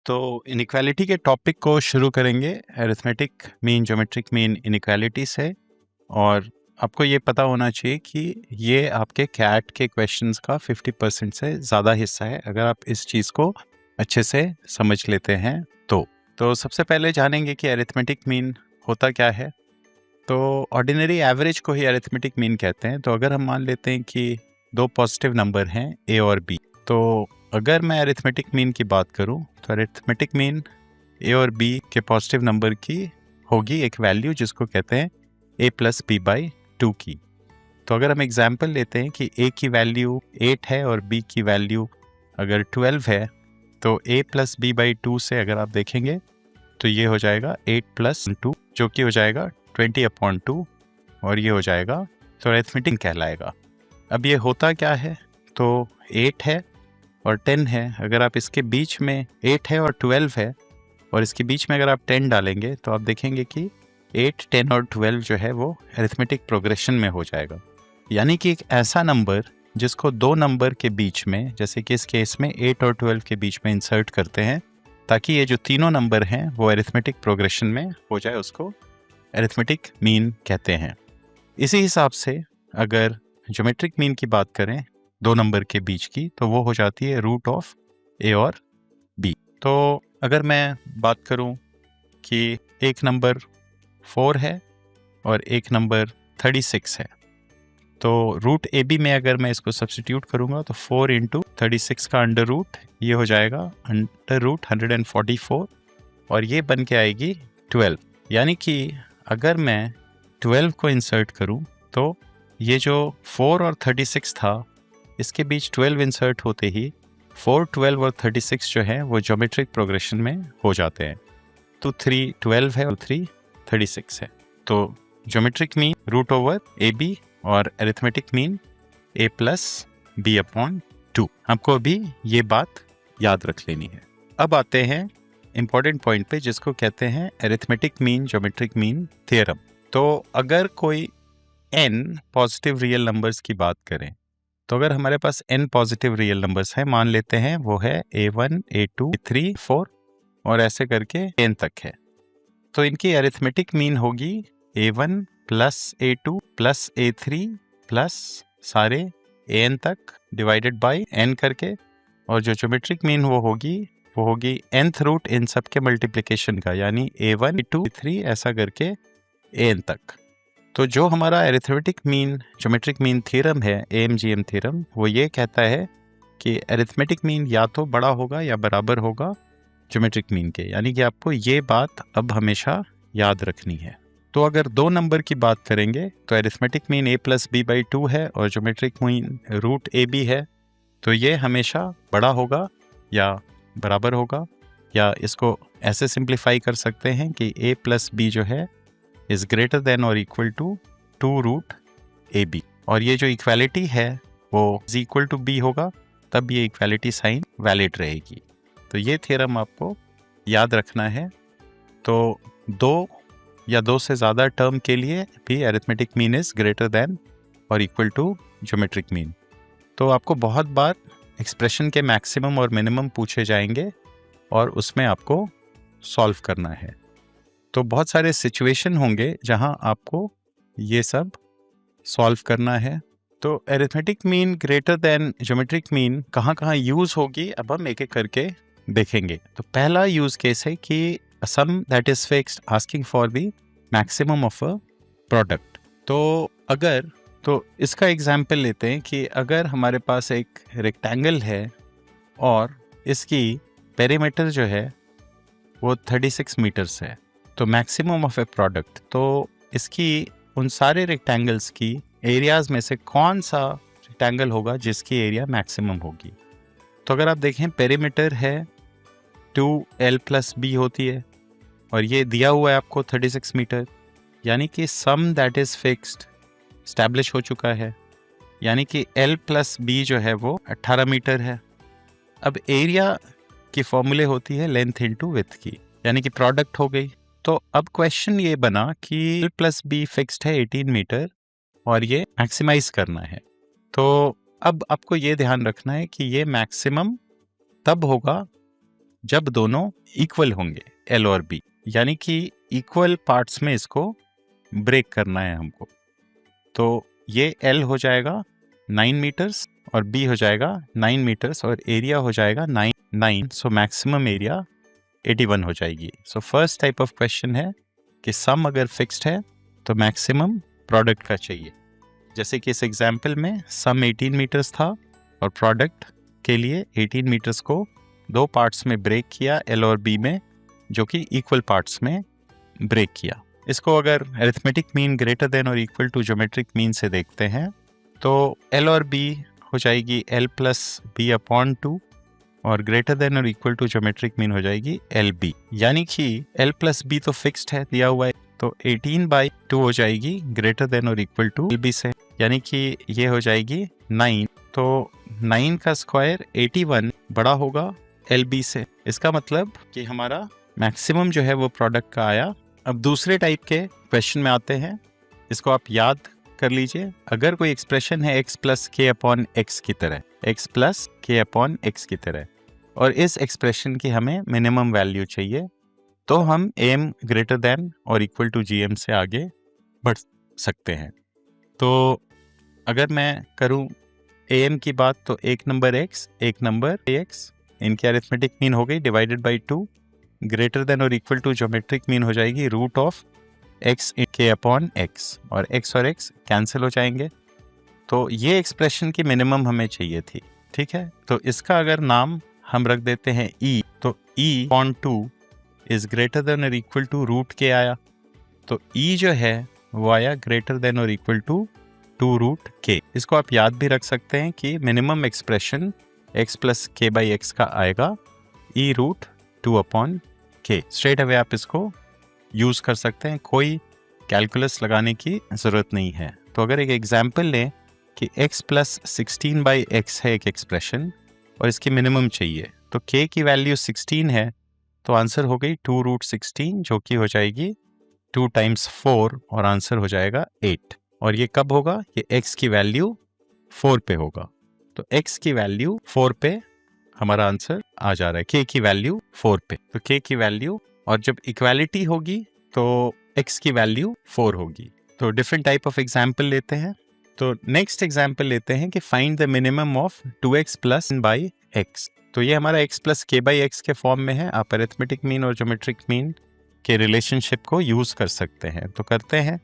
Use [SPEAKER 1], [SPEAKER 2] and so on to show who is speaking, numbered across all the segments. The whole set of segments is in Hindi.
[SPEAKER 1] तो इनइक्वालिटी के टॉपिक को शुरू करेंगे arithmetic mean geometric mean inequality से। और आपको ये पता होना चाहिए कि ये आपके कैट के क्वेश्चंस का 50% से ज़्यादा हिस्सा है अगर आप इस चीज़ को अच्छे से समझ लेते हैं तो सबसे पहले जानेंगे कि अरिथमेटिक मीन होता क्या है। तो ऑर्डिनरी एवरेज को ही अरिथमेटिक मीन कहते हैं। तो अगर हम मान लेते हैं कि दो पॉजिटिव नंबर हैं ए और बी, तो अगर मैं अरिथमेटिक मीन की बात करूं तो अरिथमेटिक मीन ए और बी के पॉजिटिव नंबर की होगी एक वैल्यू जिसको कहते हैं a प्लस बी बाई 2 की। तो अगर हम एग्जाम्पल लेते हैं कि a की वैल्यू 8 है और b की वैल्यू अगर 12 है, तो a प्लस बी बाई 2 से अगर आप देखेंगे तो ये हो जाएगा 8 प्लस 2 जो कि हो जाएगा 20/2 और ये हो जाएगा तो अरिथमेटिक कहलाएगा। अब ये होता क्या है, तो 8 है और 10 है, अगर आप इसके बीच में 8 है और 12 है और इसके बीच में अगर आप 10 डालेंगे तो आप देखेंगे कि 8, 10 और 12 जो है वो अरिथमेटिक प्रोग्रेशन में हो जाएगा। यानी कि एक ऐसा नंबर जिसको दो नंबर के बीच में, जैसे कि इस केस में 8 और 12 के बीच में इंसर्ट करते हैं ताकि ये जो तीनों नंबर हैं वो अरिथमेटिक प्रोग्रेशन में हो जाए, उसको अरिथमेटिक मीन कहते हैं। इसी हिसाब से अगर ज्योमेट्रिक मीन की बात करें दो नंबर के बीच की, तो वो हो जाती है रूट ऑफ ए और बी। तो अगर मैं बात करूं कि एक नंबर 4 है और एक नंबर 36 है, तो रूट ए बी में अगर मैं इसको सब्स्टिट्यूट करूंगा तो 4 इंटू 36 का अंडर रूट, ये हो जाएगा अंडर रूट 144 और ये बन के आएगी 12। यानी कि अगर मैं 12 को इंसर्ट करूं तो ये जो 4 और 36 था इसके बीच 12 इंसर्ट होते ही 4, 12 और 36 जो है वो ज्योमेट्रिक प्रोग्रेशन में हो जाते हैं। तो 3 12 है और 3 36 है। तो geometric mean root over A B और arithmetic mean a plus B upon 2। आपको अभी ये बात याद रख लेनी है। अब आते हैं इंपॉर्टेंट पॉइंट पे जिसको कहते हैं arithmetic mean geometric mean theorem. तो अगर कोई n पॉजिटिव रियल नंबर्स की बात करें, तो अगर हमारे पास n पॉजिटिव रियल नंबर्स हैं, मान लेते हैं वो है a1, a2, a3, 4 और ऐसे करके n तक है, तो इनकी अरिथमेटिक मीन होगी a1 plus a2 plus a3 plus सारे an तक डिवाइडेड बाय n करके, और जो ज्योमेट्रिक मीन वो होगी nth रूट इन सब के मल्टीप्लिकेशन का, यानी a1, a2, a3 ऐसा करके an तक। तो जो हमारा arithmetic mean geometric mean theorem है, AMGM थ्योरम, वो ये कहता है कि अरिथमेटिक मीन या तो बड़ा होगा या बराबर होगा ज्योमेट्रिक मीन के। यानी कि आपको ये बात अब हमेशा याद रखनी है। तो अगर दो नंबर की बात करेंगे तो arithmetic mean a plus B by 2 है और geometric mean root A B है, तो ये हमेशा बड़ा होगा या बराबर होगा, या इसको ऐसे सिंप्लीफाई कर सकते हैं कि a प्लस बी जो है इज ग्रेटर देन और equal to 2 root A B, और ये जो इक्वालिटी है वो इज इक्वल टू बी होगा, तब ये इक्वालिटी साइन वैलिड रहेगी। तो ये थ्योरम आपको याद रखना है। तो दो या दो से ज़्यादा टर्म के लिए भी arithmetic mean is greater than और इक्वल टू ज्योमेट्रिक मीन। तो आपको बहुत बार एक्सप्रेशन के मैक्सिमम और मिनिमम पूछे जाएंगे और उसमें आपको सॉल्व करना है। तो बहुत सारे सिचुएशन होंगे जहां आपको ये सब सॉल्व करना है। तो arithmetic mean greater than geometric mean कहाँ कहाँ यूज़ होगी, अब हम एक एक करके देखेंगे। तो पहला यूज़ केस है कि a sum that is fixed asking for the maximum of a product। तो इसका एग्जाम्पल लेते हैं कि अगर हमारे पास एक रेक्टेंगल है और इसकी पेरीमीटर जो है वो 36 मीटर्स है, तो मैक्सिमम ऑफ ए प्रोडक्ट, तो इसकी उन सारे रेक्टेंगल्स की एरियाज में से कौन सा रेक्टेंगल होगा जिसकी एरिया मैक्सिमम होगी। तो अगर आप देखें पेरीमीटर है 2l प्लस बी होती है और ये दिया हुआ है आपको 36 मीटर, यानी कि सम दैट इज फिक्स्ड स्टैब्लिश हो चुका है, यानी कि l प्लस बी जो है वो 18 मीटर है। अब एरिया की फॉर्मूले होती है लेंथ इंटू विड्थ की, यानी कि प्रोडक्ट हो गई। तो अब क्वेश्चन ये बना कि l प्लस बी फिक्स्ड है 18 मीटर और ये मैक्सिमाइज करना है। तो अब आपको ये ध्यान रखना है कि ये मैक्सिमम तब होगा जब दोनों इक्वल होंगे L और B, यानी कि इक्वल पार्ट्स में इसको ब्रेक करना है हमको। तो ये L हो जाएगा 9 मीटर्स और B हो जाएगा 9 मीटर्स और एरिया हो जाएगा 9, सो मैक्सिमम एरिया 81 हो जाएगी। So first type of question है कि सम अगर फिक्स्ड है तो मैक्सिमम प्रोडक्ट का चाहिए। जैसे कि इस एग्जाम्पल में सम 18 मीटर्स था और प्रोडक्ट के लिए 18 मीटर्स को दो पार्ट्स में ब्रेक किया L और B में, जो कि इक्वल पार्ट्स में ब्रेक किया। इसको अगर अरिथमेटिक मीन ग्रेटर देन और इक्वल टू ज्योमेट्रिक मीन से देखते हैं तो L और B हो जाएगी L प्लस B अपॉन 2 और ग्रेटर देन और इक्वल टू ज्योमेट्रिक मीन हो जाएगी LB, यानी कि L प्लस B तो फिक्स्ड है, दिया हुआ है, तो 18/2 हो जाएगी ग्रेटर देन और इक्वल टू LB से, यानी कि ये हो जाएगी 9। तो 9 का स्क्वायर 81 बड़ा होगा LB से। इसका मतलब कि हमारा मैक्सिमम जो है वो प्रोडक्ट का आया। अब दूसरे टाइप के क्वेश्चन में आते हैं, इसको आप याद कर लीजिए। अगर कोई एक्सप्रेशन है x प्लस के अपॉन एक्स की तरह, x प्लस के अपॉन एक्स की तरह, और इस एक्सप्रेशन की हमें मिनिमम वैल्यू चाहिए, तो हम am ग्रेटर देन और इक्वल टू gm से आगे बढ़ सकते हैं। तो अगर मैं करूं am की बात, तो एक नंबर x, एक नंबर x, इनकी अरिथमेटिक मीन हो गई डिवाइडेड बाई 2, ग्रेटर देन और इक्वल टू ज्योमेट्रिक मीन हो जाएगी रूट ऑफ x के अपॉन x, और x कैंसिल हो जाएंगे। तो ये एक्सप्रेशन की मिनिमम हमें चाहिए थी, ठीक है। तो इसका अगर नाम हम रख देते हैं e, तो e upon 2 is greater than और इक्वल टू रूट के आया, तो e जो है वो आया ग्रेटर देन और इक्वल टू 2 रूट के। इसको आप याद भी रख सकते हैं कि मिनिमम एक्सप्रेशन x प्लस के बाई एक्स का आएगा e रूट 2 अपॉन के। स्ट्रेट अवे आप इसको यूज कर सकते हैं, कोई कैलकुलस लगाने की जरूरत नहीं है। तो अगर एक एग्जाम्पल लें कि x प्लस 16/x है एक एक्सप्रेशन और इसकी मिनिमम चाहिए, तो k की वैल्यू 16 है, तो आंसर हो गई 2 रूट 16, जो कि हो जाएगी 2 टाइम्स 4 और आंसर हो जाएगा 8। और ये कब होगा? ये x की वैल्यू 4 पे होगा, तो x की वैल्यू 4 पे हमारा आंसर आ जा रहा है, k की वैल्यू 4 पे। तो k की वैल्यू, और जब इक्वालिटी होगी तो x की वैल्यू 4 होगी। तो डिफरेंट टाइप ऑफ एग्जाम्पल लेते हैं। तो नेक्स्ट एग्जाम्पल लेते हैं कि find the minimum of 2x plus by x. तो ये हमारा x प्लस के बाई एक्स के फॉर्म में है। आप अरिथमेटिक मीन और ज्योमेट्रिक मीन के रिलेशनशिप को यूज कर सकते हैं। तो करते हैं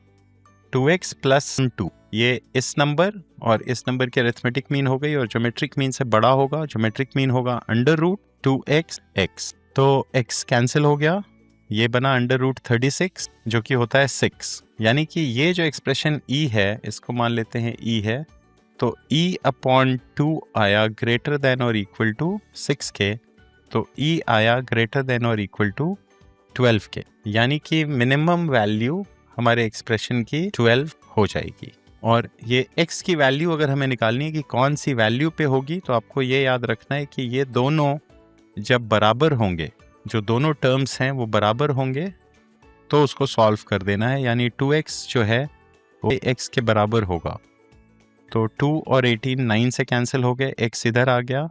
[SPEAKER 1] 2x प्लस 2, ये इस नंबर और इस नंबर की अरिथमेटिक मीन हो गई, और ज्योमेट्रिक मीन से बड़ा होगा, ज्योमेट्रिक मीन होगा अंडर रूट 2x। तो x कैंसिल हो गया, ये बना अंडर रूट 36, जो कि होता है 6, यानी कि ये जो एक्सप्रेशन e है, इसको मान लेते हैं e है, तो e अपॉन 2 आया ग्रेटर देन और इक्वल टू 6 के, तो e आया ग्रेटर देन और इक्वल टू 12 के, यानी कि मिनिमम वैल्यू हमारे एक्सप्रेशन की 12 हो जाएगी। और ये x की वैल्यू अगर हमें निकालनी है कि कौन सी वैल्यू पे होगी, तो आपको ये याद रखना है कि ये दोनों जब बराबर होंगे, जो दोनों टर्म्स हैं वो बराबर होंगे, तो उसको सॉल्व कर देना है। यानी 2x जो है वो x के बराबर होगा, तो 2 और 18 9 से कैंसिल हो गए, x इधर आ गया,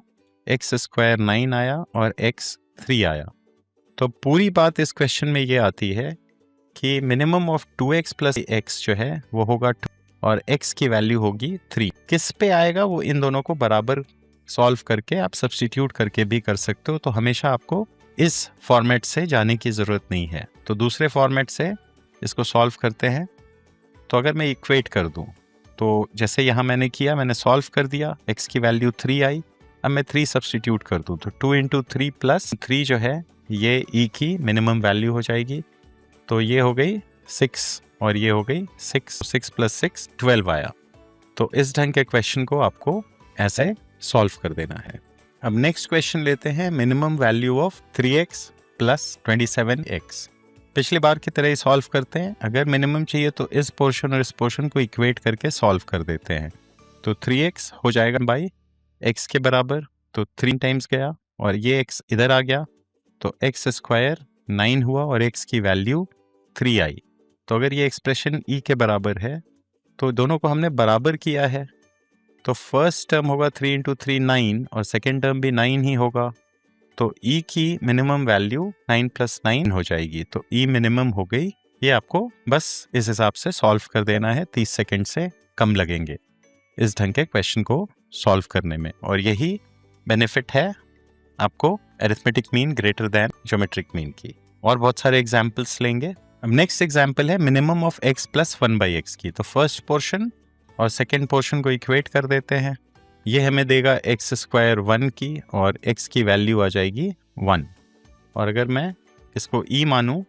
[SPEAKER 1] x स्क्वायर 9 आया और x 3 आया। तो पूरी बात इस क्वेश्चन में ये आती है कि minimum of 2x plus x जो है वो होगा 2 और x की वैल्यू होगी 3। किस पे आएगा वो इन दोनों को बराबर सॉल्व करके आप सब्स्टिट्यूट करके भी कर सकते हो। तो हमेशा आपको इस फॉर्मेट से जाने की ज़रूरत नहीं है। तो दूसरे फॉर्मेट से इसको सॉल्व करते हैं। तो अगर मैं इक्वेट कर दूं, तो जैसे यहाँ मैंने किया, मैंने सॉल्व कर दिया, x की वैल्यू 3 आई, अब मैं 3 सब्स्टिट्यूट कर दूं, तो 2 इंटू 3 प्लस 3 जो है ये e की मिनिमम वैल्यू हो जाएगी। तो ये हो गई 6 और ये हो गई 6 प्लस 6 12 आया। तो इस ढंग के क्वेश्चन को आपको ऐसे सॉल्व कर देना है। अब नेक्स्ट क्वेश्चन लेते हैं, minimum value of 3x plus 27x। पिछली बार की तरह ही सॉल्व करते हैं। अगर मिनिमम चाहिए तो इस पोर्शन और इस पोर्शन को इक्वेट करके सॉल्व कर देते हैं। तो 3x हो जाएगा बाई x के बराबर, तो 3 टाइम्स गया और ये x इधर आ गया, तो x स्क्वायर 9 हुआ और x की वैल्यू 3 आई। तो अगर ये एक्सप्रेशन e के बराबर है, तो दोनों को हमने बराबर किया है, तो फर्स्ट टर्म होगा 3 इंटू 3 9 और सेकेंड टर्म भी 9 ही होगा, तो ई की मिनिमम वैल्यू 9 + 9 हो जाएगी, तो ई मिनिमम हो गई। ये आपको बस इस हिसाब से सॉल्व कर देना है, 30 सेकंड से कम लगेंगे इस ढंग के क्वेश्चन को सॉल्व करने में, और यही बेनिफिट है आपको arithmetic mean greater than geometric mean की। और बहुत सारे एग्जाम्पल्स लेंगे। अब नेक्स्ट एग्जाम्पल है मिनिमम ऑफ x + 1/x की। तो फर्स्ट पोर्शन और सेकेंड पोर्शन को इक्वेट कर देते हैं। ये हमें देगा x² 1 की और x की वैल्यू आ जाएगी 1। और अगर मैं इसको e मानूं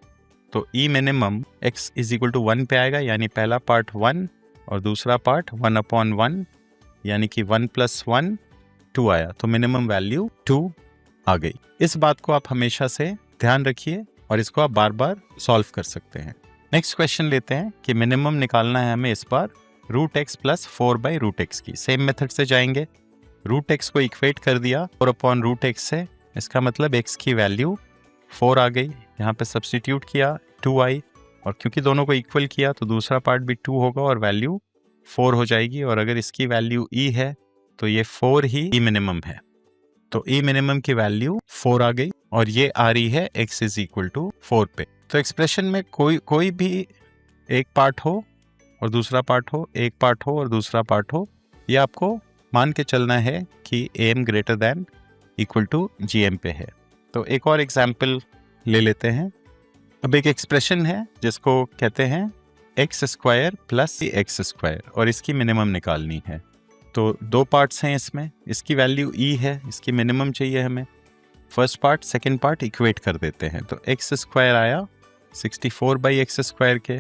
[SPEAKER 1] तो e मिनिमम x = 1 पे आएगा, यानी पहला पार्ट 1 और दूसरा पार्ट 1/1, यानी कि 1 + 1 2 आया, तो मिनिमम वैल्यू 2 आ गई। इस बात को आप हमेशा से ध्यान रखिए और इसको आप बार बार सॉल्व कर सकते हैं। नेक्स्ट क्वेश्चन लेते हैं कि मिनिमम निकालना है हमें इस बार √x + 4/√x की। सेम मेथड से जाएंगे, √x को इक्वेट कर दिया 4/√x से, इसका मतलब x की वैल्यू 4 आ गई। यहाँ पे सब्स्टिट्यूट किया 2 आई, और क्योंकि दोनों को इक्वल किया तो दूसरा पार्ट भी 2 होगा और वैल्यू 4 हो जाएगी। और अगर इसकी वैल्यू e है तो ये 4 ही e मिनिमम है, तो e मिनिमम की वैल्यू 4 आ गई, और ये आ रही है x = 4 पे। तो एक्सप्रेशन में कोई भी एक पार्ट हो और दूसरा पार्ट हो, एक पार्ट हो और दूसरा पार्ट हो, ये आपको मान के चलना है कि am > gm पे है। तो एक और एग्जाम्पल ले लेते हैं। अब एक एक्सप्रेशन है जिसको कहते हैं x² + x², और इसकी मिनिमम निकालनी है। तो दो पार्ट्स हैं इसमें, इसकी वैल्यू e है, इसकी मिनिमम चाहिए हमें। First part second part equate कर देते हैं, तो x² आया 64/x² के।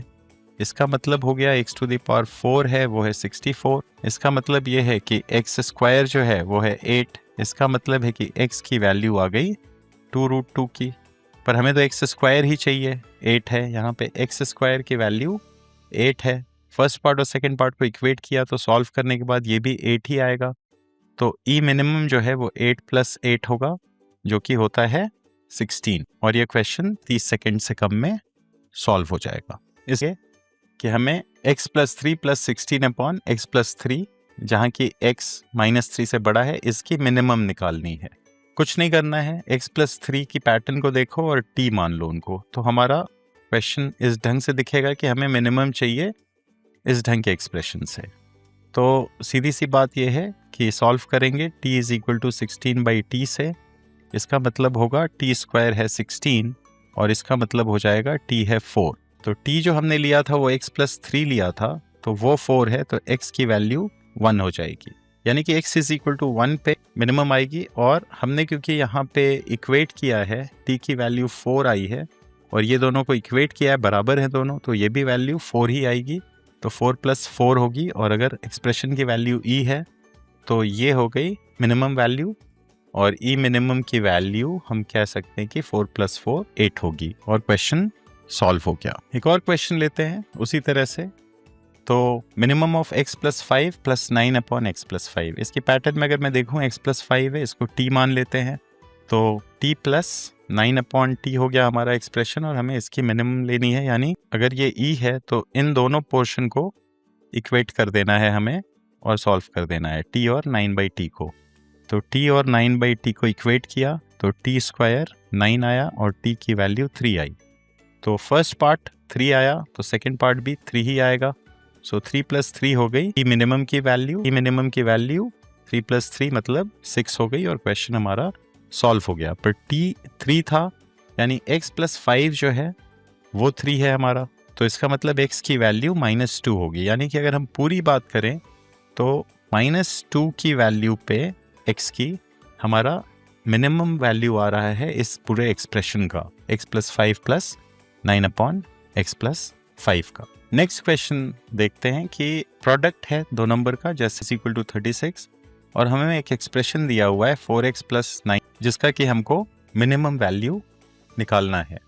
[SPEAKER 1] इसका मतलब हो गया x⁴ है वो है 64। इसका मतलब ये है कि x² जो है वो है 8। इसका मतलब है कि x की वैल्यू आ गई 2√2 की, पर हमें तो x² ही चाहिए, 8 है यहाँ पे। x² की वैल्यू 8 है। फर्स्ट पार्ट और सेकंड पार्ट को इक्वेट किया तो सॉल्व करने के बाद ये भी 8 ही आएगा। तो e मिनिमम जो है वो 8 + 8 होगा, जो कि होता है 16, और ये क्वेश्चन 30 सेकंड से कम में सॉल्व हो जाएगा। इसलिए कि हमें x + 3 + 16/x + 3, जहाँ की x -3 से बड़ा है, इसकी मिनिमम निकालनी है। कुछ नहीं करना है, x + 3 की पैटर्न को देखो और t मान लो उनको, तो हमारा क्वेश्चन इस ढंग से दिखेगा कि हमें मिनिमम चाहिए इस ढंग के एक्सप्रेशन से। तो सीधी सी बात यह है कि सॉल्व करेंगे t = 16/t से। इसका मतलब होगा t² है 16 और इसका मतलब हो जाएगा t है 4। तो t जो हमने लिया था वो x + 3 लिया था, तो वो 4 है, तो x की वैल्यू 1 हो जाएगी, यानी कि x = 1 पे मिनिमम आएगी। और हमने क्योंकि यहाँ पे इक्वेट किया है, t की वैल्यू 4 आई है और ये दोनों को इक्वेट किया है, बराबर है दोनों, तो ये भी वैल्यू 4 ही आएगी, तो 4 + 4 होगी। और अगर एक्सप्रेशन की वैल्यू e है तो ये हो गई मिनिमम वैल्यू, और e मिनिमम की वैल्यू हम कह सकते हैं कि 4 + 4 8 होगी, और क्वेश्चन सॉल्व हो गया। एक और क्वेश्चन लेते हैं उसी तरह से। तो मिनिमम ऑफ x + 5 + 9/x + 5, इसकी पैटर्न में अगर मैं देखूं x + 5 है, इसको t मान लेते हैं, तो t + 9/t हो गया हमारा एक्सप्रेशन, और हमें इसकी मिनिमम लेनी है। यानी अगर ये e है तो इन दोनों पोर्शन को इक्वेट कर देना है हमें और सॉल्व कर देना है t और 9/t को। तो t और 9/t को इक्वेट किया तो t² 9 आया और t की वैल्यू 3 आई। तो फर्स्ट पार्ट 3 आया तो सेकंड पार्ट भी 3 ही आएगा। सो 3 + 3 हो गई e मिनिमम की वैल्यू। e मिनिमम की वैल्यू 3 + 3 मतलब 6 हो गई, और क्वेश्चन हमारा सॉल्व हो गया। पर t 3 था, यानी x + 5 जो है वो 3 है हमारा, तो इसका मतलब x की वैल्यू -2 होगी। यानी कि अगर हम पूरी बात करें तो -2 की वैल्यू पे x की हमारा मिनिमम वैल्यू आ रहा है इस पूरे एक्सप्रेशन का, x + 5 + 9/x + 5 का। नेक्स्ट क्वेश्चन देखते हैं कि प्रोडक्ट है दो नंबर का, जैसे = 36, और हमें एक एक्सप्रेशन दिया हुआ है 4x + 9, जिसका कि हमको मिनिमम वैल्यू निकालना है।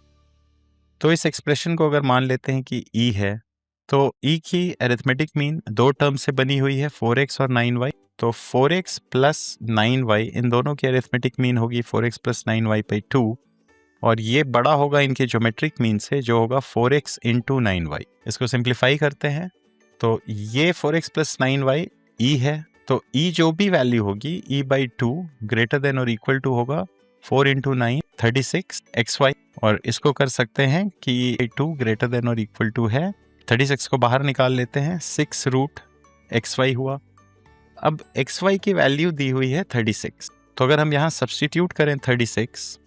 [SPEAKER 1] तो इस एक्सप्रेशन को अगर मान लेते हैं कि e है, तो e की अरिथमेटिक मीन दो टर्म से बनी हुई है, 4x और 9y। तो 4x + 9y इन दोनों की अरिथमेटिक मीन होगी 4x + 9y/2, और ये बड़ा होगा इनके ज्योमेट्रिक मीन से, जो होगा 4x × 9y। इसको सिंप्लीफाई करते हैं तो ये 4x + 9y e है, तो e जो भी वैल्यू होगी e/2 > और = होगा 4 इंटू 9 36 XY, और इसको कर सकते हैं कि 2 ग्रेटर देन और इक्वल टू है, 36 को बाहर निकाल लेते हैं, 6 रूट XY हुआ। अब XY की वैल्यू दी हुई है 36, तो अगर हम यहाँ सब्स्टिट्यूट करें 36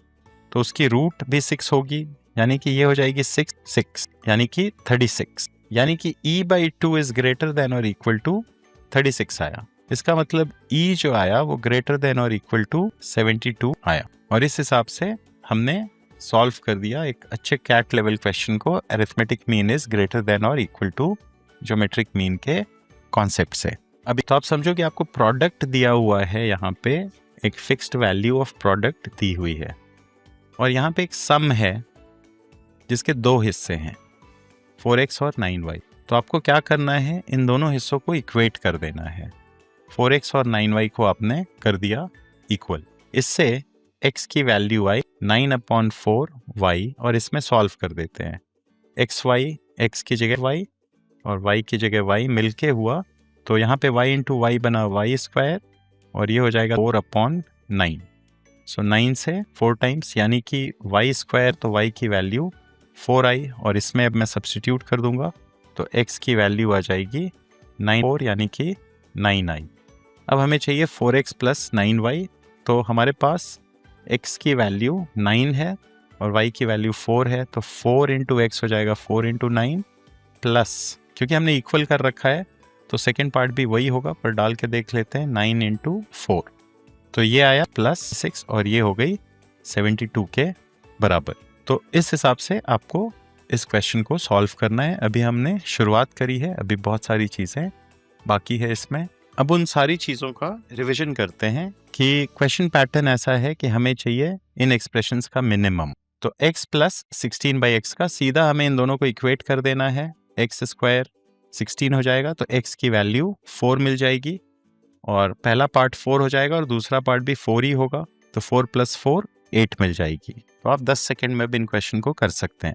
[SPEAKER 1] तो उसकी रूट भी 6 होगी, यानी कि ये हो जाएगी 6 6 यानी कि 36, यानी कि e/2 इज ग्रेटर देन और इक्वल टू 36 आया। इसका मतलब e जो आया वो ग्रेटर देन और इक्वल टू 72 आया, और इस हिसाब से हमने सॉल्व कर दिया एक अच्छे कैट लेवल क्वेश्चन को arithmetic mean is greater than और इक्वल टू ज्योमेट्रिक मीन के कॉन्सेप्ट से। अभी तो आप समझो कि आपको प्रोडक्ट दिया हुआ है, यहाँ पे एक फिक्स्ड वैल्यू ऑफ प्रोडक्ट दी हुई है, और यहाँ पे एक सम है जिसके दो हिस्से हैं 4x और 9y। तो आपको क्या करना है, इन दोनों हिस्सों को इक्वेट कर देना है। 4x और 9y को आपने कर दिया इक्वल, इससे x की वैल्यू आई 9/4y, और इसमें सॉल्व कर देते हैं। xy x की जगह y और y की जगह y मिलके हुआ, तो यहाँ पे y इंटू वाई बना y², और ये हो जाएगा 4/9। सो 9 से 4 टाइम्स, यानी कि y², तो y की वैल्यू 4 आई, और इसमें अब मैं सब्स्टिट्यूट कर दूंगा तो x की वैल्यू आ जाएगी 9/4 यानी कि 9 आई। अब हमें चाहिए 4x प्लस 9y, तो हमारे पास x की वैल्यू 9 है और y की वैल्यू 4 है, तो 4 इंटू एक्स हो जाएगा 4 इंटू 9 प्लस, क्योंकि हमने इक्वल कर रखा है तो सेकेंड पार्ट भी वही होगा, पर डाल के देख लेते हैं 9 इंटू 4, तो ये आया प्लस 6, और ये हो गई 72 के बराबर। तो इस हिसाब से आपको इस क्वेश्चन को सॉल्व करना है। अभी हमने शुरुआत करी है, अभी बहुत सारी चीज़ें बाकी है इसमें। अब उन सारी चीज़ों का रिवीजन करते हैं कि क्वेश्चन पैटर्न ऐसा है कि हमें चाहिए इन एक्सप्रेशंस का मिनिमम। तो x प्लस 16/x का सीधा हमें इन दोनों को इक्वेट कर देना है, x² 16 हो जाएगा, तो x की वैल्यू 4 मिल जाएगी, और पहला पार्ट 4 हो जाएगा और दूसरा पार्ट भी 4 ही होगा, तो 4 + 4 8 मिल जाएगी। तो आप 10 सेकेंड में भी इन क्वेश्चन को कर सकते हैं।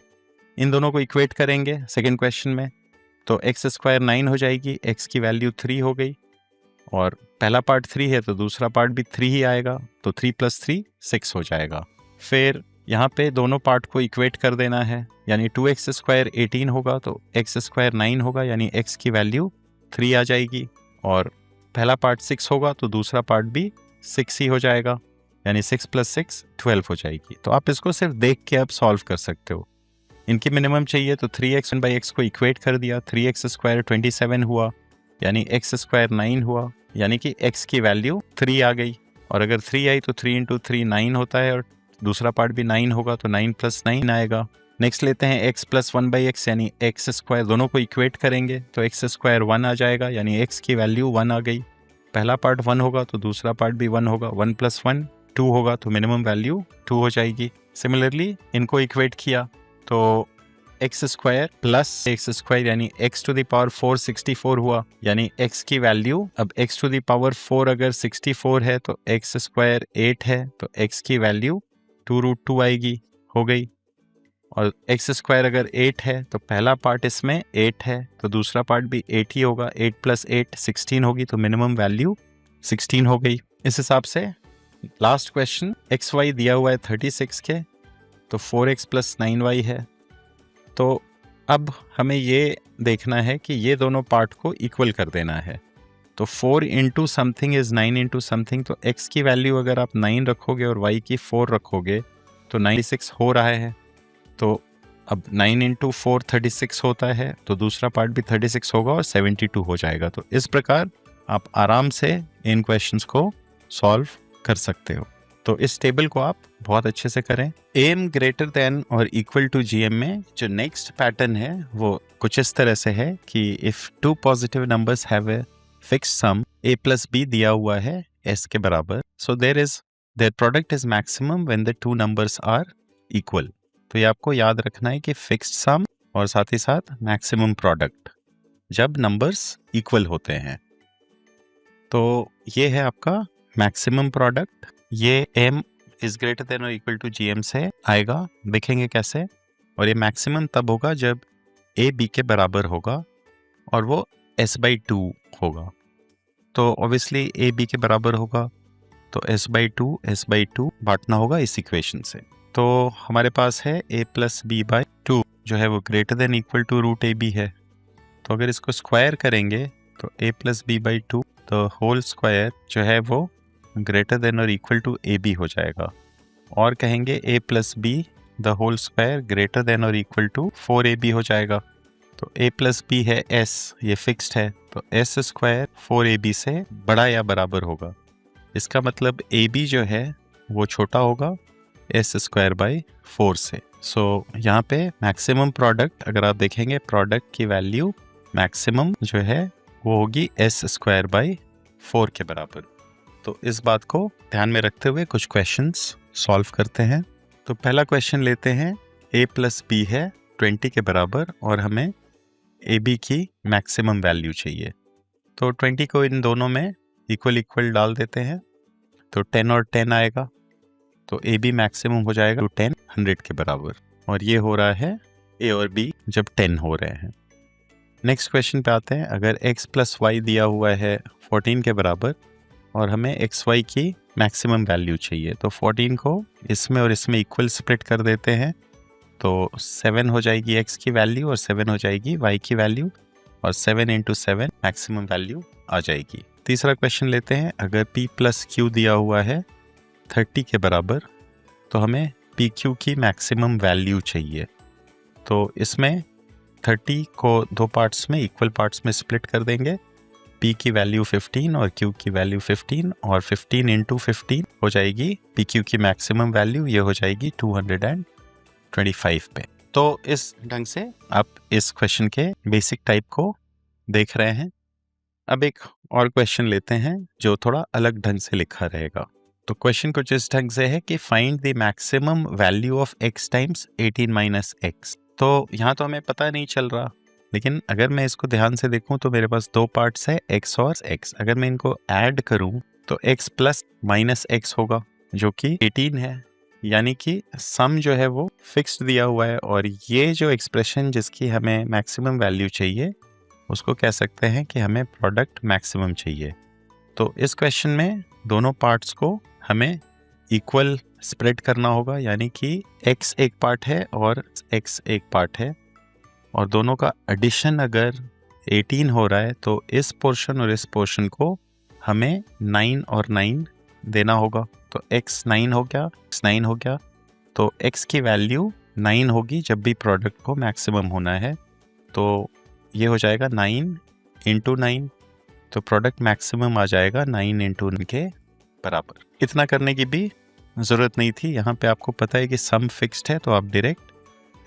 [SPEAKER 1] इन दोनों को इक्वेट करेंगे सेकेंड क्वेश्चन में, तो x² 9 हो जाएगी, x की वैल्यू 3 हो गई, और पहला पार्ट 3 है तो दूसरा पार्ट भी 3 ही आएगा, तो 3 + 3 6 हो जाएगा। फिर यहाँ पे दोनों पार्ट को इक्वेट कर देना है, यानी 2x² 18 होगा, तो x² 9 होगा, यानी x की वैल्यू 3 आ जाएगी, और पहला पार्ट 6 होगा तो दूसरा पार्ट भी 6 ही हो जाएगा, यानी 6 + 6 12 हो जाएगी। तो आप इसको सिर्फ देख के अब सॉल्व कर सकते हो। इनकी मिनिमम चाहिए तो 3x/x को इक्वेट कर दिया, 3x² 27 हुआ, यानी x² 9 हुआ, यानी कि x की वैल्यू 3 आ गई, और अगर 3 आई तो 3 इंटू 3 9 होता है, और दूसरा पार्ट भी 9 होगा, तो 9 + 9 आएगा। नेक्स्ट लेते हैं x + 1/x, यानी x², दोनों को इक्वेट करेंगे तो x² 1 आ जाएगा, यानी x की वैल्यू 1 आ गई। पहला पार्ट 1 होगा तो दूसरा पार्ट भी 1 होगा, 1 + 1 2 होगा, तो मिनिमम वैल्यू 2 हो जाएगी। सिमिलरली इनको इक्वेट किया तो x² + x², यानी x⁴ 64 हुआ, यानी x की वैल्यू, अब x⁴ 4 अगर 64 है तो x² 8 है, तो x की वैल्यू 2√2 आएगी, हो गई। और x² अगर 8 है तो पहला पार्ट इसमें 8 है, तो दूसरा पार्ट भी 8 ही होगा, 8 + 8 16 होगी, तो मिनिमम वैल्यू 16 हो गई। इस हिसाब से लास्ट क्वेश्चन xy दिया हुआ है 36 के, तो 4x + 9y है। तो अब हमें ये देखना है कि ये दोनों पार्ट को इक्वल कर देना है। तो 4 into something is 9 into something, तो x की वैल्यू अगर आप 9 रखोगे और y की 4 रखोगे तो 96 हो रहा है। तो अब 9 इंटू 4 36 होता है, तो दूसरा पार्ट भी 36 होगा और 72 हो जाएगा। तो इस प्रकार आप आराम से इन क्वेश्चंस को सॉल्व कर सकते हो। तो इस टेबल को आप बहुत अच्छे से करें। एम ग्रेटर देन और इक्वल टू जीएम में जो नेक्स्ट पैटर्न है वो कुछ इस तरह से है कि if two positive numbers have a fixed sum a + b दिया हुआ है s के बराबर, so their product is maximum when the two numbers are equal. तो ये आपको याद रखना है कि फिक्स्ड सम और साथ ही साथ मैक्सिमम प्रोडक्ट जब नंबर्स इक्वल होते हैं। तो ये है आपका मैक्सिमम प्रोडक्ट, ये m इज ग्रेटर देन और इक्वल टू gm से आएगा, देखेंगे कैसे। और ये मैक्सिमम तब होगा जब a b के बराबर होगा और वो s/2 होगा। तो ऑब्वियसली a b के बराबर होगा, तो s/2 बांटना होगा इस इक्वेशन से। तो हमारे पास है a+b/2 जो है वो greater than equal to √ab है। तो अगर इसको स्क्वायर करेंगे तो a+b/2 द होल स्क्वायर जो है वो ग्रेटर देन और इक्वल टू ab हो जाएगा। और कहेंगे a+b the whole square greater than और इक्वल टू 4ab हो जाएगा। तो a+b है s, ये फिक्स्ड है, तो s स्क्वायर 4ab से बड़ा या बराबर होगा। इसका मतलब ab जो है वो छोटा होगा s²/4 से। सो यहाँ पे मैक्सिमम प्रोडक्ट अगर आप देखेंगे, प्रोडक्ट की वैल्यू मैक्सिमम जो है वो होगी s²/4 के बराबर। तो इस बात को ध्यान में रखते हुए कुछ क्वेश्चंस सॉल्व करते हैं। तो पहला क्वेश्चन लेते हैं, a+b है 20 के बराबर और हमें ab की मैक्सिमम वैल्यू चाहिए। तो 20 को इन दोनों में इक्वल डाल देते हैं, तो 10 और 10 आएगा, तो ab मैक्सिमम हो जाएगा 10 100 के बराबर। और ये हो रहा है a और b जब 10 हो रहे हैं। नेक्स्ट क्वेश्चन पे आते हैं, अगर x + y दिया हुआ है 14 के बराबर और हमें xy की मैक्सिमम वैल्यू चाहिए, तो 14 को इसमें और इसमें इक्वल स्प्लिट कर देते हैं, तो 7 हो जाएगी x की वैल्यू और 7 हो जाएगी y की वैल्यू, और 7 × 7 मैक्सिमम वैल्यू आ जाएगी। तीसरा क्वेश्चन लेते हैं, अगर p + q दिया हुआ है 30 के बराबर तो हमें pq की मैक्सिमम वैल्यू चाहिए। तो इसमें 30 को दो पार्ट्स में इक्वल पार्ट्स में स्प्लिट कर देंगे, p की वैल्यू 15 और q की वैल्यू 15, और 15 × 15 हो जाएगी pq की मैक्सिमम वैल्यू, ये हो जाएगी 225 पे। तो इस ढंग से आप इस क्वेश्चन के बेसिक टाइप को देख रहे हैं। अब एक और क्वेश्चन लेते हैं जो थोड़ा अलग ढंग से लिखा रहेगा। तो क्वेश्चन कुछ इस ढंग से है कि find the maximum value of x times 18 - x। तो यहाँ तो हमें पता नहीं चल रहा, लेकिन अगर मैं इसको ध्यान से देखूं तो मेरे पास दो पार्ट्स है x और x। अगर मैं इनको ऐड करूं तो x + -x होगा जो कि 18 है, यानी कि सम जो है वो फिक्स्ड दिया हुआ है, और ये जो एक्सप्रेशन जिसकी हमें मैक्सिमम वैल्यू चाहिए उसको कह सकते हैं कि हमें प्रोडक्ट मैक्सिमम चाहिए। तो इस क्वेश्चन में दोनों पार्ट्स को हमें इक्वल स्प्रेड करना होगा, यानी कि x एक पार्ट है और x एक पार्ट है, और दोनों का एडिशन अगर 18 हो रहा है तो इस पोर्शन और इस पोर्शन को हमें 9 और 9 देना होगा। तो x 9 हो गया, x 9 हो गया, तो x की वैल्यू 9 होगी जब भी प्रोडक्ट को मैक्सिमम होना है। तो ये हो जाएगा 9 × 9, तो प्रोडक्ट मैक्सिमम आ जाएगा 9 × 9 के बराबर। इतना करने की भी ज़रूरत नहीं थी, यहाँ पे आपको पता है कि सम फिक्स्ड है, तो आप डायरेक्ट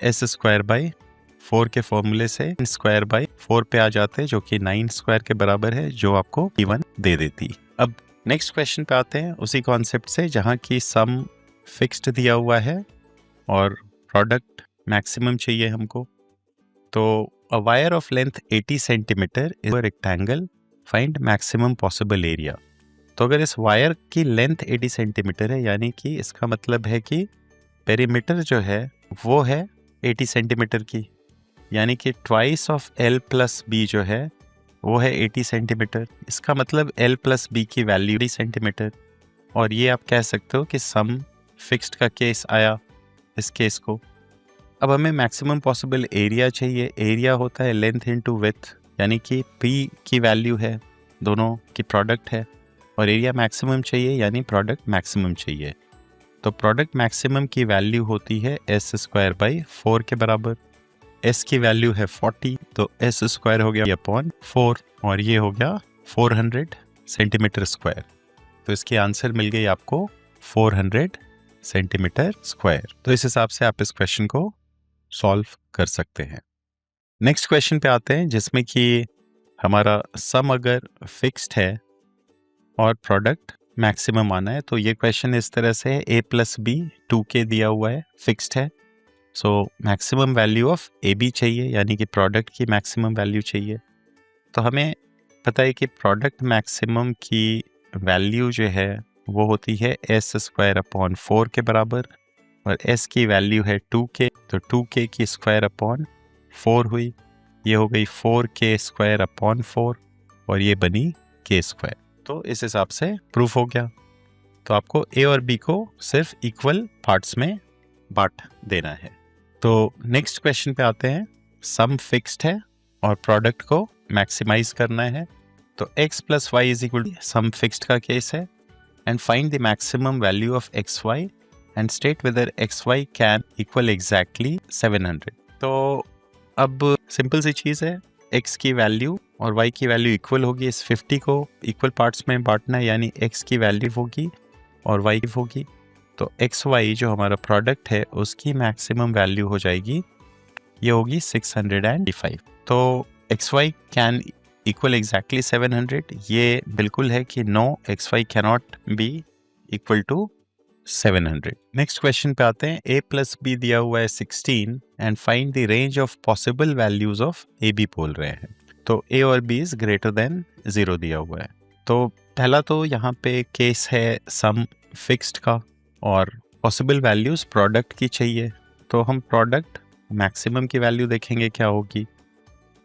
[SPEAKER 1] s²/4 के फॉर्मूले से square/4 पे आ जाते, जो कि 9² के बराबर है, जो आपको E1 दे देती। अब नेक्स्ट क्वेश्चन पे आते हैं उसी कॉन्सेप्ट से, जहाँ की सम फिक्स्ड दिया हुआ है और प्रोडक्ट मैक्सिमम चाहिए हमको। तो a wire of length 80 centimetre is a rectangle, find maximum possible area. तो अगर इस वायर की लेंथ 80 सेंटीमीटर है, यानी कि इसका मतलब है कि पेरीमीटर जो है वो है 80 सेंटीमीटर की, यानी कि ट्वाइस ऑफ L + B जो है वो है 80 सेंटीमीटर। इसका मतलब L + B की वैल्यू 80 सेंटीमीटर, और ये आप कह सकते हो कि सम फिक्स्ड का केस आया इस केस को। अब हमें मैक्सिमम पॉसिबल एरिया चाहिए। एरिया होता है लेंथ इनटू विड्थ, यानी कि P की वैल्यू है, दोनों की प्रोडक्ट है, और एरिया मैक्सिमम चाहिए यानी प्रोडक्ट मैक्सिमम चाहिए। तो प्रोडक्ट मैक्सिमम की वैल्यू होती है s²/4 के बराबर। s की वैल्यू है 40, तो s² हो गया अपॉन 4, और ये हो गया 400 सेंटीमीटर स्क्वायर। तो इसकी आंसर मिल गई आपको 400 सेंटीमीटर स्क्वायर। तो इस हिसाब से आप इस क्वेश्चन को सॉल्व कर सकते हैं। नेक्स्ट क्वेश्चन पे आते हैं, जिसमें कि हमारा सम अगर फिक्स्ड है और प्रोडक्ट मैक्सिमम आना है। तो ये क्वेश्चन इस तरह से है, a + b 2k दिया हुआ है, फिक्स्ड है, so maximum value of ab चाहिए, यानी कि प्रोडक्ट की मैक्सिमम वैल्यू चाहिए। तो हमें पता है कि प्रोडक्ट मैक्सिमम की वैल्यू जो है वो होती है s²/4 के बराबर, और s की वैल्यू है 2k, तो 2k की स्क्वायर/4 हुई, ये हो गई 4k² / 4, और ये बनी k²। तो इस हिसाब से प्रूफ हो गया। तो आपको ए और बी को सिर्फ इक्वल पार्ट्स में बांट देना है। तो नेक्स्ट क्वेश्चन पे आते हैं। सम फिक्स्ड है और प्रोडक्ट को मैक्सिमाइज करना है। तो x plus Y is equal to sum fixed का केस है and find the maximum value of X Y and state whether X Y can equal exactly 700। तो अब सिंपल सी चीज़ है, x की वैल्यू और y की वैल्यू इक्वल होगी। इस 50 को इक्वल पार्ट्स में बांटना है, यानी x की वैल्यू होगी और y की होगी। तो एक्स वाई जो हमारा प्रोडक्ट है उसकी मैक्सिमम वैल्यू हो जाएगी, ये होगी 605। तो X Y can equal exactly 700, ये बिल्कुल है कि no, X Y cannot be equal to 700। Next question पे आते हैं। a प्लस बी दिया हुआ है 16 and find the range of possible values of A B बोल रहे हैं। तो a और b इज ग्रेटर देन 0 दिया हुआ है। तो पहला तो यहाँ पे केस है सम फिक्स्ड का और पॉसिबल वैल्यूज प्रोडक्ट की चाहिए। तो हम प्रोडक्ट मैक्सिमम की वैल्यू देखेंगे क्या होगी।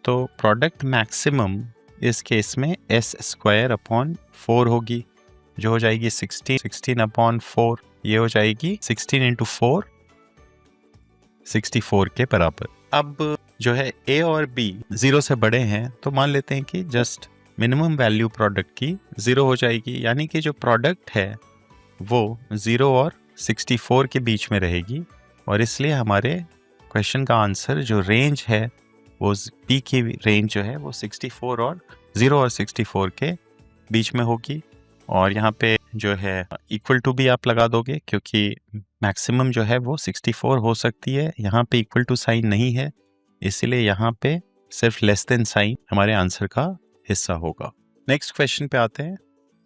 [SPEAKER 1] तो प्रोडक्ट मैक्सिमम इस केस में s स्क्वायर अपॉन 4 होगी, जो हो जाएगी 16 अपॉन 4, ये हो जाएगी 16 इंटू 4 64 के बराबर। अब जो है a और b 0 से बड़े हैं, तो मान लेते हैं कि जस्ट मिनिमम वैल्यू प्रोडक्ट की 0 हो जाएगी, यानी कि जो प्रोडक्ट है वो 0 और 64 के बीच में रहेगी। और इसलिए हमारे क्वेश्चन का आंसर जो रेंज है वो p की रेंज जो है वो 64 और 0 और 64 के बीच में होगी। और यहाँ पे जो है इक्वल टू भी आप लगा दोगे, क्योंकि मैक्सिमम जो है वो 64 हो सकती है। यहाँ पे इक्वल टू साइन नहीं है, इसीलिए यहाँ पे सिर्फ लेस देन साइन हमारे आंसर का हिस्सा होगा। नेक्स्ट क्वेश्चन पे आते हैं।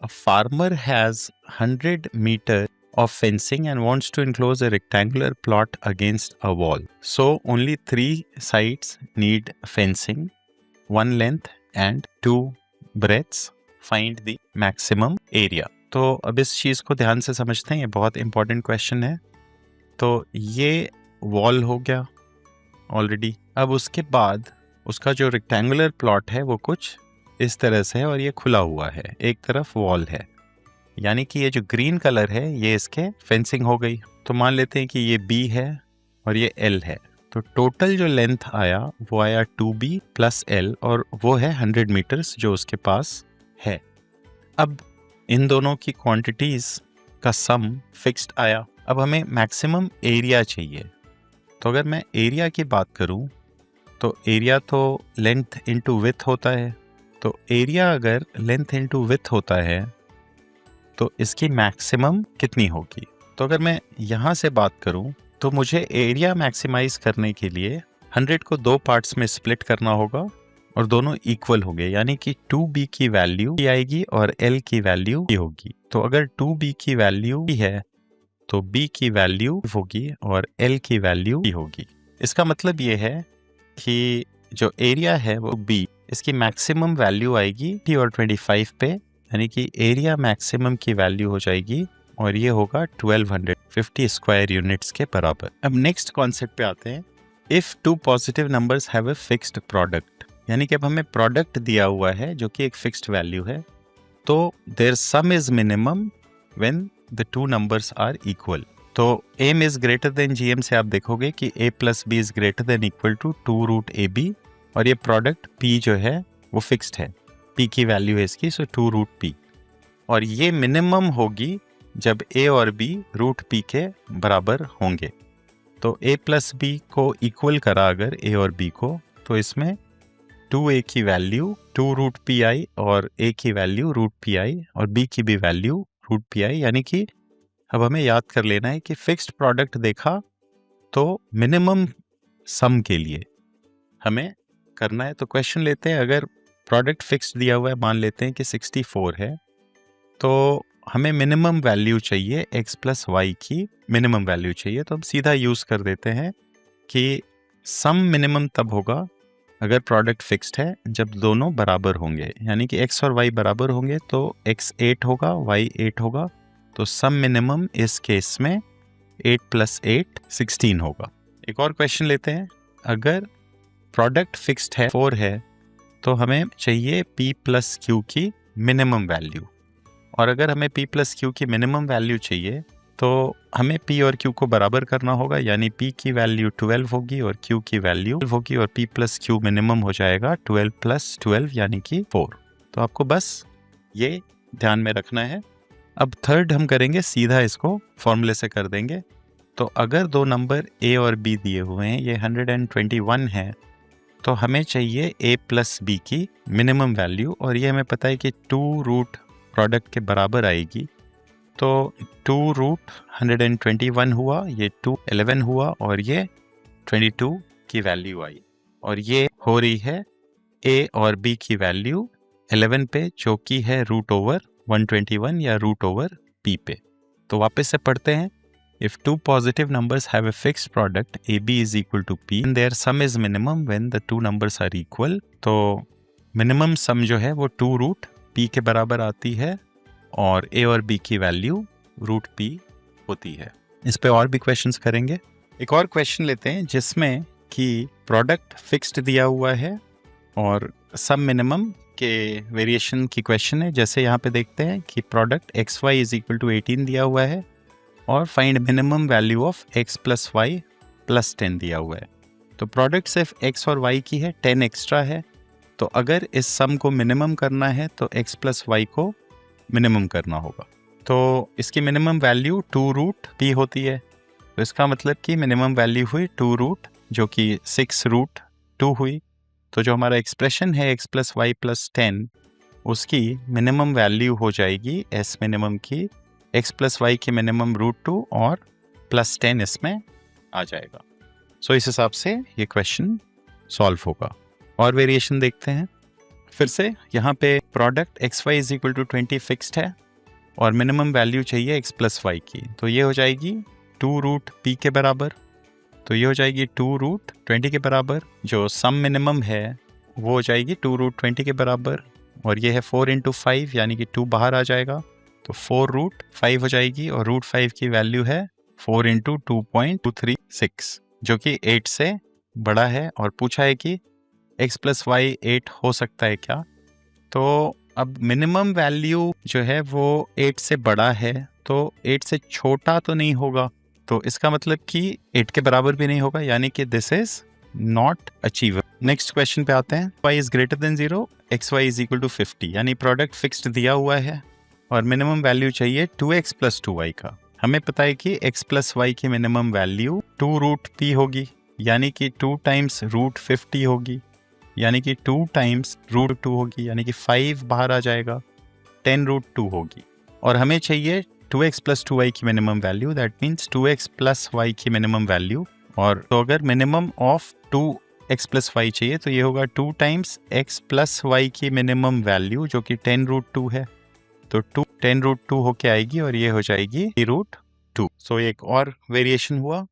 [SPEAKER 1] A farmer has 100 meter of fencing and wants to enclose a rectangular plot against a wall. So only 3 sides need fencing, 1 length and 2 breadths. Find the maximum area. तो अब इस चीज़ को ध्यान से समझते हैं, ये बहुत इंपॉर्टेंट क्वेश्चन है। तो ये वॉल हो गया ऑलरेडी। अब उसके बाद उसका जो रेक्टेंगुलर प्लॉट है वो कुछ इस तरह से है और ये खुला हुआ है, एक तरफ वॉल है, यानी कि ये जो ग्रीन कलर है ये इसके फेंसिंग हो गई। तो मान लेते हैं कि ये B है और ये L है। तो टोटल जो लेंथ आया वो आया 2B प्लस L और वो है 100 मीटर्स जो उसके पास है। अब इन दोनों की क्वांटिटीज का सम फिक्स्ड आया। अब हमें मैक्सिमम एरिया चाहिए। तो अगर मैं एरिया की बात करूं तो एरिया तो लेंथ इनटू विड्थ होता है। तो एरिया अगर लेंथ इनटू विड्थ होता है तो इसकी मैक्सिमम कितनी होगी। तो अगर मैं यहाँ से बात करूँ तो मुझे एरिया मैक्सिमाइज करने के लिए 100 को 2 पार्ट्स में स्प्लिट करना होगा और दोनों इक्वल होंगे, यानी कि 2b की वैल्यू आएगी और l की वैल्यू होगी। तो अगर 2b की वैल्यू है तो b की वैल्यू होगी और l की वैल्यू होगी। इसका मतलब ये है कि जो एरिया है वो b, इसकी मैक्सिमम वैल्यू आएगी 30 और 25 पे, यानी कि एरिया मैक्सिमम की वैल्यू हो जाएगी और ये होगा 1250 स्क्वायर यूनिट्स के बराबर। अब नेक्स्ट कॉन्सेप्ट पे आते हैं। If 2 positive numbers have a fixed product, यानी कि अब हमें प्रोडक्ट दिया हुआ है जो कि एक फिक्स्ड वैल्यू है, तो their sum is minimum when the 2 numbers are equal. तो m is greater than gm से आप देखोगे कि a plus b is greater than equal to 2 root ab और ये प्रोडक्ट p जो है वो फिक्स्ड है, p की वैल्यू है इसकी, सो 2 रूट p, और ये मिनिमम होगी जब a और b रूट p के बराबर होंगे। तो a प्लस b को इक्वल करा अगर a और b को, तो इसमें 2a की वैल्यू 2 रूट पी आई और a की वैल्यू रूट पी आई और b की भी वैल्यू रूट पी आई, यानी कि अब हमें याद कर लेना है कि फिक्स्ड प्रोडक्ट देखा तो मिनिमम सम के लिए हमें करना है। तो क्वेश्चन लेते हैं। अगर प्रोडक्ट फिक्स्ड दिया हुआ है, मान लेते हैं कि 64 है, तो हमें मिनिमम वैल्यू चाहिए x प्लस वाई की मिनिमम वैल्यू चाहिए। तो हम सीधा यूज़ कर देते हैं कि सम मिनिमम तब होगा अगर प्रोडक्ट फिक्स्ड है जब दोनों बराबर होंगे, यानी कि x और y बराबर होंगे तो x 8 होगा, y 8 होगा। तो सम मिनिमम इस केस में 8 प्लस 8 16 होगा। एक और क्वेश्चन लेते हैं। अगर प्रोडक्ट फिक्स्ड है 4 है तो हमें चाहिए p प्लस q की मिनिमम वैल्यू। और अगर हमें p प्लस क्यू की मिनिमम वैल्यू चाहिए तो हमें p और q को बराबर करना होगा, यानी p की वैल्यू 12 होगी और q की वैल्यू होगी और p प्लस क्यू मिनिमम हो जाएगा 12 प्लस 12 यानी कि 4। तो आपको बस ये ध्यान में रखना है। अब थर्ड हम करेंगे, सीधा इसको फॉर्मूले से कर देंगे। तो अगर दो नंबर a और b दिए हुए हैं, ये 121 है, तो हमें चाहिए a प्लस b की मिनिमम वैल्यू, और ये हमें पता है कि 2 रूट प्रोडक्ट के बराबर आएगी। तो 2 रूट 121 हुआ, ये 2 11 हुआ और ये 22 की वैल्यू आई, और ये हो रही है a और b की वैल्यू 11 पे, जो कि है रूट ओवर 121 या रूट ओवर p पे। तो वापस से पढ़ते हैं। If two positive numbers have a fixed product, AB is equal to P, and their sum is minimum when the two numbers are equal. तो minimum sum जो है वो 2 रूट P के बराबर आती है और A और B की वैल्यू रूट P होती है। इस पे और भी क्वेश्चंस करेंगे। एक और क्वेश्चन लेते हैं जिसमें कि प्रोडक्ट फिक्स्ड दिया हुआ है और सम मिनिमम के वेरिएशन की क्वेश्चन है। जैसे यहाँ पे देखते हैं कि product XY is equal to 18 दिया हुआ है और find minimum value of x plus Y plus 10 दिया हुआ है। तो प्रोडक्ट सिर्फ x और y की है, 10 एक्स्ट्रा है। तो अगर इस सम को मिनिमम करना है तो x प्लस वाई को मिनिमम करना होगा। तो इसकी मिनिमम वैल्यू 2 रूट p होती है। तो इसका मतलब कि मिनिमम वैल्यू हुई 2 रूट, जो कि 6 रूट 2 हुई। तो जो हमारा एक्सप्रेशन है x प्लस वाई प्लस 10, उसकी मिनिमम वैल्यू हो जाएगी s मिनिमम की x प्लस वाई की मिनिमम रूट 2 और प्लस 10 इसमें आ जाएगा। सो इस हिसाब से ये क्वेश्चन सॉल्व होगा। और वेरिएशन देखते हैं फिर से। यहाँ पे product X Y is equal to 20 fixed है और मिनिमम वैल्यू चाहिए x प्लस वाई की। तो ये हो जाएगी 2 रूट p के बराबर। तो ये हो जाएगी 2 रूट 20 के बराबर। जो सम मिनिमम है वो हो जाएगी 2 रूट 20 के बराबर, और ये है 4 इंटू 5 यानी कि 2 बाहर आ जाएगा। तो 4 रूट 5 हो जाएगी और रूट 5 की वैल्यू है 4 इंटू 2.236, जो कि 8 से बड़ा है। और पूछा है कि x प्लस वाई 8 हो सकता है क्या। तो अब मिनिमम वैल्यू जो है वो 8 से बड़ा है, तो 8 से छोटा तो नहीं होगा। तो इसका मतलब कि 8 के बराबर भी नहीं होगा, यानी कि this is not achievable. Next question पे आते हैं। y is greater than 0, xy is equal to 50, यानी प्रोडक्ट फिक्स्ड दिया हुआ है और मिनिमम वैल्यू चाहिए 2x प्लस 2y का। हमें पता है कि x प्लस वाई की मिनिमम वैल्यू 2 रूट p होगी, यानी कि 2 टाइम्स रूट 50 होगी, यानी कि 2 टाइम्स रूट 2 होगी, यानी कि 5 बाहर आ जाएगा, 10 रूट 2 होगी। और हमें चाहिए 2x प्लस 2y की minimum value, that means 2x plus y की मिनिमम वैल्यू। और तो अगर minimum of 2x plus Y चाहिए तो ये होगा 2 टाइम्स x प्लस वाई की मिनिमम वैल्यू, जो कि 10 रूट 2 है। तो 10 रूट 2 होके आएगी और ये हो जाएगी रूट 2। सो एक और वेरिएशन हुआ।